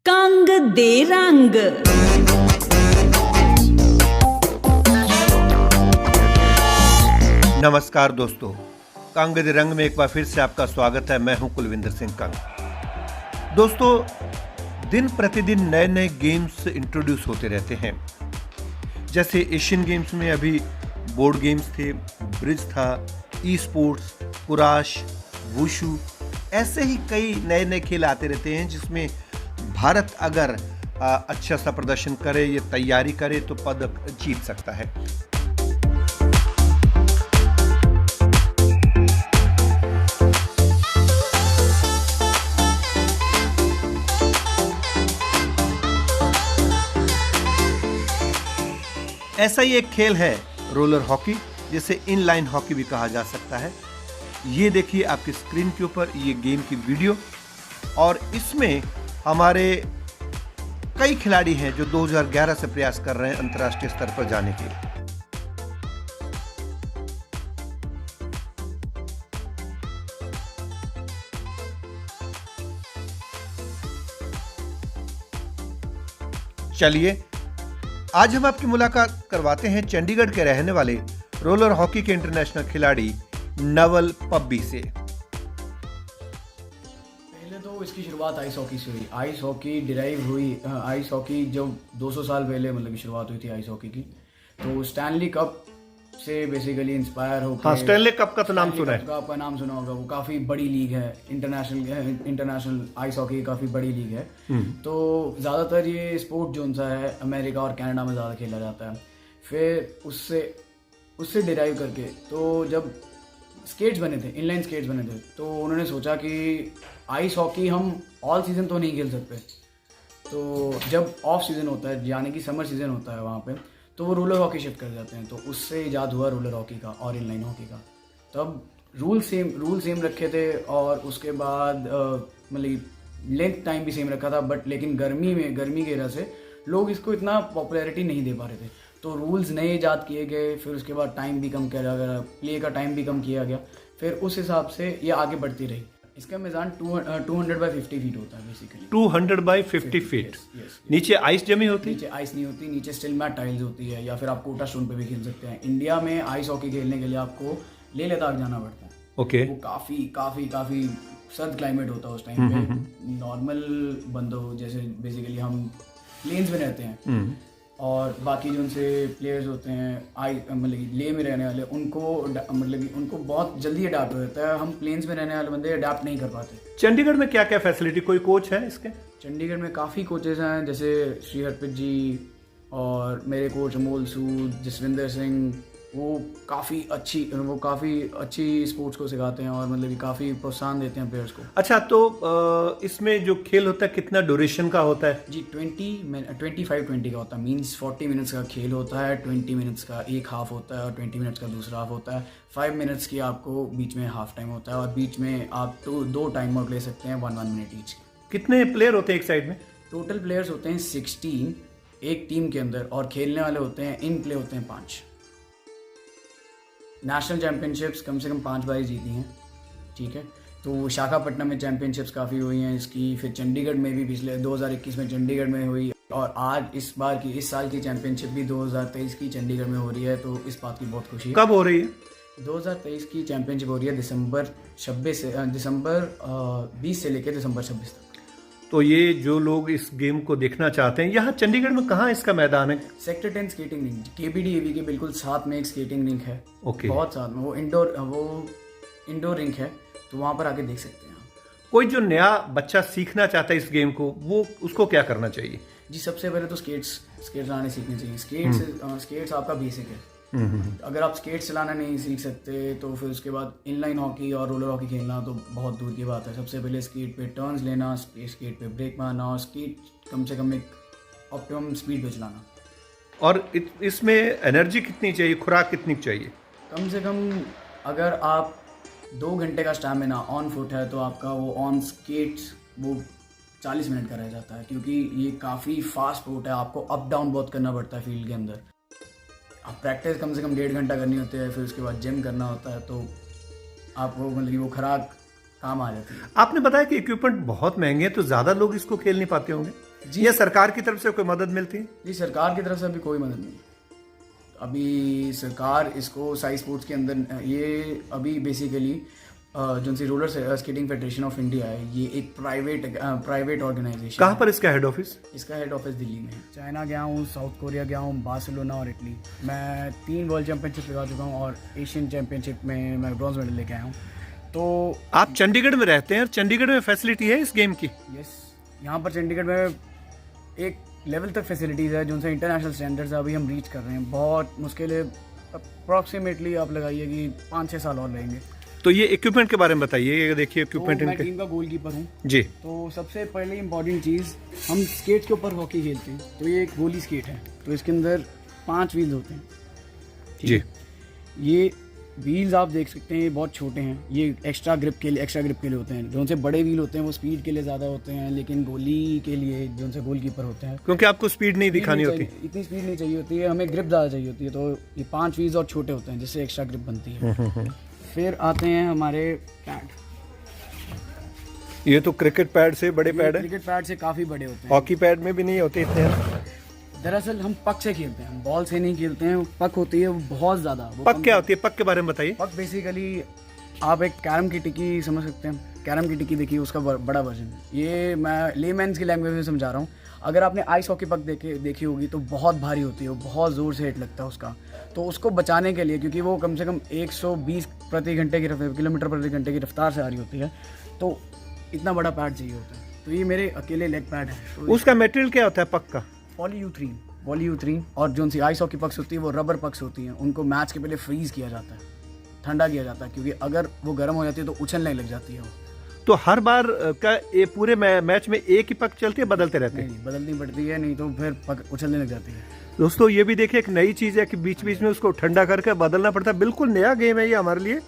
कंग दे रंग। नमस्कार दोस्तों, कंग दे रंग में एक बार फिर से आपका स्वागत है। मैं हूं कुलविंदर सिंह कंग। दोस्तों, दिन प्रतिदिन नए नए गेम्स इंट्रोड्यूस होते रहते हैं। जैसे एशियन गेम्स में अभी बोर्ड गेम्स थे, ब्रिज था, ई स्पोर्ट्स, कुराश, वुशु, ऐसे ही कई नए नए खेल आते रहते हैं जिसमें भारत अगर अच्छा सा प्रदर्शन करे या तैयारी करे तो पदक जीत सकता है। ऐसा ही एक खेल है रोलर हॉकी, जिसे इनलाइन हॉकी भी कहा जा सकता है। ये देखिए आपकी स्क्रीन के ऊपर ये गेम की वीडियो, और इसमें हमारे कई खिलाड़ी हैं जो 2011 से प्रयास कर रहे हैं अंतर्राष्ट्रीय स्तर पर जाने के लिए। चलिए आज हम आपकी मुलाकात करवाते हैं चंडीगढ़ के रहने वाले रोलर हॉकी के इंटरनेशनल खिलाड़ी नवल पब्बी से। पहले तो इसकी शुरुआत आइस हॉकी से हुई। आइस हॉकी डिराइव हुई, आइस हॉकी जब 200 साल पहले मतलब की शुरुआत हुई थी आइस हॉकी की, तो स्टैनली कप से बेसिकली इंस्पायर होकर। हाँ, स्टैनली कप का तो नाम सुना है। आपका नाम सुना होगा। वो काफ़ी बड़ी लीग है, इंटरनेशनल आइस हॉकी काफ़ी बड़ी लीग है। तो ज़्यादातर ये स्पोर्ट जो सा है अमेरिका और कनाडा में ज़्यादा खेला जाता है। फिर उससे डिराइव करके तो जब स्केट्स बने थे, इनलाइन स्केट्स बने थे, तो उन्होंने सोचा कि आइस हॉकी हम ऑल सीज़न तो नहीं खेल सकते, तो जब ऑफ सीज़न होता है यानी कि समर सीज़न होता है वहाँ पे, तो वो रोलर हॉकी शिफ्ट कर जाते हैं। तो उससे इजाद हुआ रोलर हॉकी का और इनलाइन हॉकी का। तब रूल सेम रखे थे, और उसके बाद मतलब लेंथ टाइम भी सेम रखा था, बट लेकिन गर्मी की वजह से लोग इसको इतना पॉपुलैरिटी नहीं दे पा रहे थे, तो रूल्स नए इजाद किए गए। फिर उसके बाद टाइम भी कम किया गया, प्ले का टाइम भी कम किया गया। फिर उस हिसाब से ये आगे बढ़ती रही। इसका मैदान 200 बाई 50 फीट होता है बेसिकली। 200 by 50 feet. नीचे आइस जमी होती है? नीचे आइस नहीं होती, नीचे स्टिल मैट टाइल्स होती है, या फिर आप कोटा स्टोन पे भी खेल सकते हैं। इंडिया में आइस हॉकी खेलने के लिए आपको लेह लद्दाख जाना पड़ता है। ओके। वो काफ़ी सर्द क्लाइमेट होता है उस टाइम पे। नॉर्मल बंदों जैसे बेसिकली हम प्लेन्स में रहते हैं, और बाकी जो उनसे प्लेयर्स होते हैं मतलब लेह में रहने वाले, उनको बहुत जल्दी अडाप्ट हो जाता है। हम प्लेन्स में रहने वाले बंदे अडाप्ट नहीं कर पाते। चंडीगढ़ में क्या क्या फैसिलिटी, कोई कोच है इसके? चंडीगढ़ में काफ़ी कोचेस हैं, जैसे श्री हरप्रीत जी और मेरे कोच अमोल सूद, जसविंदर सिंह। वो काफ़ी अच्छी स्पोर्ट्स को सिखाते हैं, और मतलब काफ़ी प्रोत्साहन देते हैं प्लेयर्स को। अच्छा, तो इसमें जो खेल होता है कितना ड्यूरेशन का होता है? जी 25-20 का होता है। मीन्स 40 मिनट्स का खेल होता है, 20 मिनट्स का एक हाफ होता है और 20 मिनट्स का दूसरा हाफ होता है। 5 मिनट्स की आपको बीच में हाफ टाइम होता है, और बीच में आप दो टाइम आउट ले सकते हैं 1 मिनट ईच। कितने प्लेयर होते हैं एक साइड में? टोटल प्लेयर्स होते हैं 16 एक टीम के अंदर, और खेलने वाले होते हैं इन प्ले होते हैं 5। नेशनल चैम्पियनशिप्स कम से कम 5 बार जीती हैं, ठीक है। तो विशाखापट्टनम में चैम्पियनशिप्स काफ़ी हुई हैं इसकी। फिर चंडीगढ़ में भी पिछले 2021 में चंडीगढ़ में हुई, और आज इस साल की चैम्पियनशिप भी 2023 की चंडीगढ़ में हो रही है। तो इस बात की बहुत खुशी है। कब हो रही है? 2023 की चैम्पियनशिप हो रही है दिसंबर 20 से लेकर दिसंबर 26 तक। तो ये जो लोग इस गेम को देखना चाहते हैं, यहाँ चंडीगढ़ में कहाँ इसका मैदान है? सेक्टर 10 स्केटिंग रिंक, KBDAV के बिल्कुल साथ में एक स्केटिंग रिंक है। ओके। बहुत साथ में वो इंडोर रिंक है, तो वहाँ पर आके देख सकते हैं आप। कोई जो नया बच्चा सीखना चाहता है इस गेम को, वो उसको क्या करना चाहिए? जी सबसे पहले तो स्केट्स चलाने सीखने चाहिए। स्केट्स आपका बेसिक है। अगर आप स्केट्स चलाना नहीं सीख सकते, तो फिर उसके बाद इनलाइन हॉकी और रोलर हॉकी खेलना तो बहुत दूर की बात है। सबसे पहले स्केट पे टर्न्स लेना, स्केट पे ब्रेक मारना, और स्केट कम से कम एक ऑप्टिमम स्पीड पे चलाना। और इसमें एनर्जी कितनी चाहिए, खुराक कितनी चाहिए? कम से कम अगर आप 2 घंटे का स्टैमिना ऑन फुट है, तो आपका वो ऑन स्केट्स वो 40 मिनट का रह जाता है, क्योंकि ये काफ़ी फास्ट स्पोर्ट है। आपको अप डाउन बहुत करना पड़ता है फील्ड के अंदर। आप प्रैक्टिस कम से कम 1.5 घंटा करनी होती है, फिर उसके बाद जिम करना होता है, तो आपको मतलब कि वो खुराक काम आ जाती है। आपने बताया कि इक्विपमेंट बहुत महंगे हैं, तो ज़्यादा लोग इसको खेल नहीं पाते होंगे? जी। या सरकार की तरफ से कोई मदद मिलती है? जी, सरकार की तरफ से अभी कोई मदद नहीं। अभी सरकार इसको साई स्पोर्ट्स के अंदर ये अभी बेसिकली जो सी roller skating federation of India है, ये एक प्राइवेट ऑर्गेनाइजेशन कहाँ पर इसका हेड ऑफिस? इसका हेड ऑफिस दिल्ली में है। चाइना गया हूँ, साउथ कोरिया गया हूँ, बार्सिलोना और इटली। मैं 3 वर्ल्ड चैंपियनशिप लगा चुका हूँ और एशियन चैंपियनशिप में मैं ब्रॉन्ज मेडल लेके आया हूँ। तो आप चंडीगढ़ में रहते हैं और चंडीगढ़ में फैसिलिटी है इस गेम की? यस, यहाँ पर चंडीगढ़ में एक लेवल तक फैसिलिटीज़ है जिनसे इंटरनेशनल स्टैंडर्ड्स अभी हम रीच कर रहे हैं। बहुत मुश्किल है, अप्रॉक्सीमेटली आप लगाइए कि 5-6 साल और लगेंगे। तो ये इक्विपमेंट के बारे में बताइए। ये देखिए इक्विपमेंट तो मैं इनके। टीम का गोलकीपर हूँ जी। तो सबसे पहले इम्पॉर्टेंट चीज़, हम स्केट के ऊपर हॉकी खेलते हैं। तो ये एक गोली स्केट है, तो इसके अंदर 5 व्हील्स होते हैं। ठीक जी। है? ये व्हील्स आप देख सकते हैं, ये बहुत छोटे हैं। ये एक्स्ट्रा ग्रिप के लिए होते हैं। जो उनसे बड़े व्हील होते हैं वो स्पीड के लिए ज़्यादा होते हैं, लेकिन गोली के लिए जो उनसे गोलकीपर होते हैं, क्योंकि आपको स्पीड नहीं दिखानी होती। इतनी स्पीड नहीं चाहिए होती है, हमें ग्रिप ज़्यादा चाहिए होती है। तो ये 5 व्हील्स और छोटे होते हैं जिससे एक्स्ट्रा ग्रिप बनती है। फिर आते हैं हमारे पैड। ये तो क्रिकेट पैड से बड़े पैड है। क्रिकेट पैड से काफ़ी बड़े होते हैं। हॉकी पैड में भी नहीं होते इतने। दरअसल हम पक से खेलते हैं, हम बॉल से नहीं खेलते हैं। पक होती है वो बहुत ज़्यादा। पक क्या होती है? पक के बारे में बताइए। पक बेसिकली आप एक कैरम की टिक्की समझ सकते हैं। कैरम की टिक्की देखिए, उसका बड़ा वर्जन है। ये मैं लेमैन्स की लैंग्वेज में समझा रहा हूँ। अगर आपने आइस हॉकी पक देखी होगी तो बहुत भारी होती है, वो बहुत ज़ोर से हिट लगता है उसका। तो उसको बचाने के लिए, क्योंकि वो कम से कम 120 किलोमीटर प्रति घंटे की रफ्तार से आ रही होती है, तो इतना बड़ा पैड चाहिए होता है। तो ये मेरे अकेले लेग पैड है। तो उसका मटेरियल क्या होता है पक का? पॉलीयूथरीन। और जो सी आइस हॉकी पक्स होती है वो रबर पक्स होती हैं। उनको मैच के पहले फ्रीज किया जाता है, ठंडा किया जाता है, क्योंकि अगर वो गर्म हो जाती है तो उछलने लग जाती है वो। तो हर बार का ये पूरे मैच में एक ही पक चलती है, बदलते रहते हैं? नहीं, बदलनी पड़ती है, नहीं तो फिर पक उछलने लग जाती है। दोस्तों ये भी देखिए एक नई चीज़ है कि बीच बीच में उसको ठंडा करके बदलना पड़ता है। बिल्कुल नया गेम है ये हमारे लिए,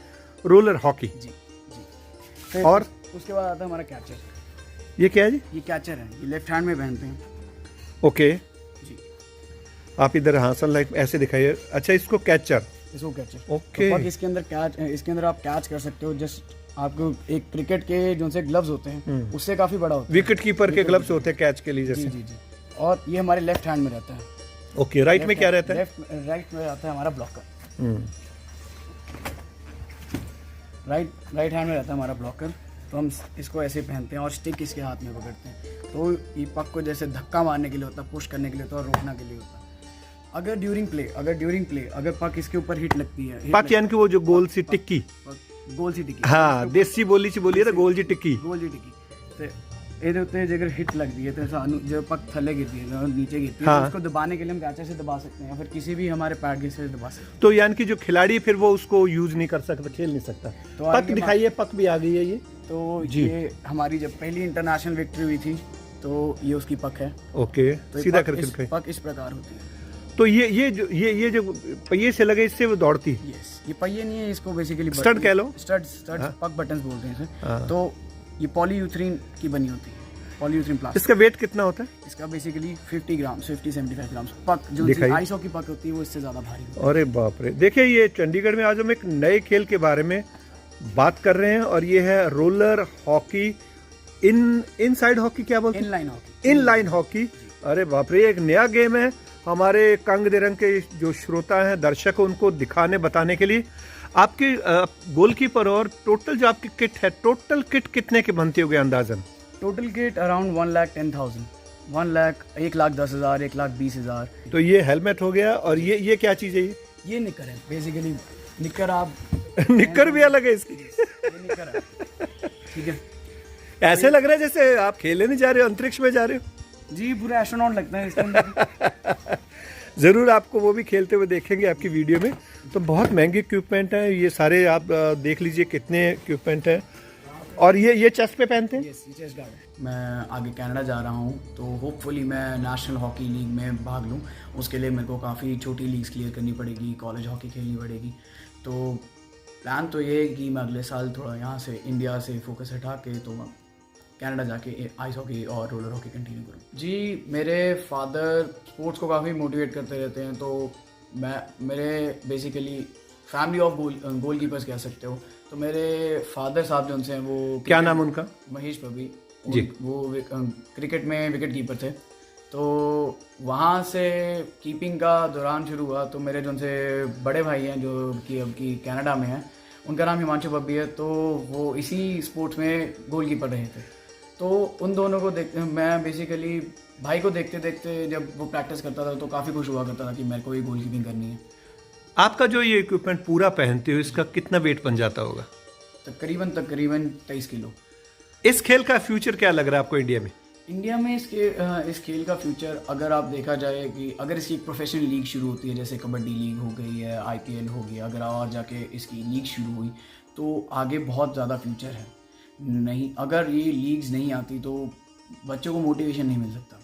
रोलर हॉकी। जी। फिर और उसके बाद आता है हमारा कैचर। ये क्या है जी? ये कैचर है, ये लेफ्ट हैंड में पहनते हैं। ओके, जी, आप इधर हाँ सनलाइट ऐसे दिखाइए। अच्छा, इसको कैचर। इसको कैचर। ओके। तो पक इसके अंदर आप कैच कर सकते हो। जस्ट आपको एक क्रिकेट के जो से ग्लव्स होते हैं उससे काफ़ी बड़ा होता है। विकेट कीपर के ग्लव्स होते हैं कैच के लिए जी जैसे। जी जी। और ये हमारे लेफ्ट हैंड में रहता है। ओके, राइट में क्या रहता है? राइट में रहता है हमारा ब्लॉकर। राइट हैंड में रहता है हमारा ब्लॉकर। तो हम इसको ऐसे पहनते हैं और स्टिक इसके हाथ में पकड़ते हैं। तो ये पक को जैसे धक्का मारने के लिए होता है, पुश करने के लिए होता है और रोकने के लिए होता है। अगर ड्यूरिंग प्ले अगर पक इसके ऊपर हिट लगती है, पक यानी कि वो जो गोल सी टिक्की। गोल सी टिक्की। हाँ, देसी बोली सी बोलिए तो गोल जी टिक्की। गोल जी टिक्की। तो ਇਹਦੇ ਉੱਤੇ जेकर हिट लगती है तो ਸਾਨੂੰ जो पक थले गिरती है, जो नीचे गिरती है, हाँ। तो उसको दबाने के लिए हम कैचर से दबा सकते हैं या फिर किसी भी हमारे पैड से दबा सकते हैं। तो यानी कि जो खिलाड़ी फिर वो उसको यूज नहीं कर सकता, खेल नहीं सकता। तो पक आगे दिखाइए, पक भी आ गई है ये। तो जी। ये हमारी जब पहली इंटरनेशनल विक्ट्री हुई थी तो ये उसकी पक है। ओके, तो ये सीधा पक करके इस, दिखाइए। पक इस प्रकार होती है। तो ये जो पहिए से लगे इससे वो दौड़ती है। यस, ये पहिए नहीं है, इसको बेसिकली स्टड कह लो। स्टड हाँ। पक बटन्स बोलते हैं इसे। हाँ। तो ये पॉलीयूथरीन की बनी होती है, पॉलीयूथरीन प्लास्टिक। इसका वेट कितना होता है? इसका बेसिकली 50 ग्राम 50-75 ग्राम। पक जो दिखाइए। आइस हॉकी पक होती है वो इससे ज़्यादा भारी होती है। अरे बाप रे, देखिए ये चंडीगढ़ में आज हम एक नए खेल के बारे में बात कर रहे हैं और ये है रोलर हॉकी। इनसाइड हॉकी क्या बोलते हैं? Inline hockey. Inline hockey. अरे बाप रे, एक नया गेम है। हमारे कंग देरंग के जो श्रोता हैं, दर्शक हैं, उनको दिखाने बताने के लिए आपके गोलकीपर और टोटल जो आपकी किट है, टोटल किट कितने की बनती होगी अंदाजन? Total kit around 1,10,000, 1,10,000, 1,20,000। तो ये हेलमेट हो गया और ये क्या चीज़ है? ये निकर है बेसिकली। निकर आप निक्कर भी अलग है इसकी। ये निकर है, ठीक है। ऐसे लग रहा है जैसे आप खेलने नहीं जा रहे हो, अंतरिक्ष में जा रहे हो। जी, पूरा एस्ट्रोनॉट लगता है इसके अंदर। ज़रूर आपको वो भी खेलते हुए देखेंगे आपकी वीडियो में। तो बहुत महंगे इक्विपमेंट हैं ये सारे, आप देख लीजिए कितने इक्विपमेंट हैं। और ये चेस्ट पे पहनते हैं? यस, ये चेस्ट गार्ड है। मैं आगे कनाडा जा रहा हूँ तो होपफुली मैं नेशनल हॉकी लीग में भाग लूँ। उसके लिए मेरे को काफ़ी छोटी लीग्स क्लियर करनी पड़ेगी, कॉलेज हॉकी खेलनी पड़ेगी। तो प्लान तो ये है कि मैं अगले साल थोड़ा यहाँ से इंडिया से फोकस हटा के तो मैं कनाडा जाके आइस हॉकी और रोलर हॉकी कंटिन्यू करूँ। जी, मेरे फादर स्पोर्ट्स को काफ़ी मोटिवेट करते रहते हैं। तो मेरे basically family of goal keepers कह सकते हो। तो मेरे फादर साहब जो उनसे हैं वो, क्या नाम उनका? महेश पबी। जी। वो क्रिकेट में विकेट कीपर थे। तो वहाँ से कीपिंग का दौरान शुरू हुआ। तो मेरे जो उनसे बड़े भाई हैं जो कि अब की कनाडा में हैं, उनका नाम हिमांशु बब्बी है। तो वो इसी स्पोर्ट्स में गोलकीपर रहे थे। तो उन दोनों को देख मैं बेसिकली भाई को देखते देखते जब वो प्रैक्टिस करता था तो काफ़ी खुश हुआ करता था कि मेरे को ये गोल कीपिंग करनी है। आपका जो ये इक्विपमेंट पूरा पहनते हो, इसका कितना वेट बन जाता होगा? तकरीबन 23 किलो। इस खेल का फ्यूचर क्या लग रहा है आपको इंडिया में? इंडिया में इस खेल का फ्यूचर अगर आप देखा जाए कि अगर इसकी एक प्रोफेशनल लीग शुरू होती है, जैसे कबड्डी लीग हो गई है, IPL हो गया, अगर और जाके इसकी लीग शुरू हुई तो आगे बहुत ज़्यादा फ्यूचर है। नहीं, अगर ये लीग्स नहीं आती तो बच्चों को मोटिवेशन नहीं मिल सकता।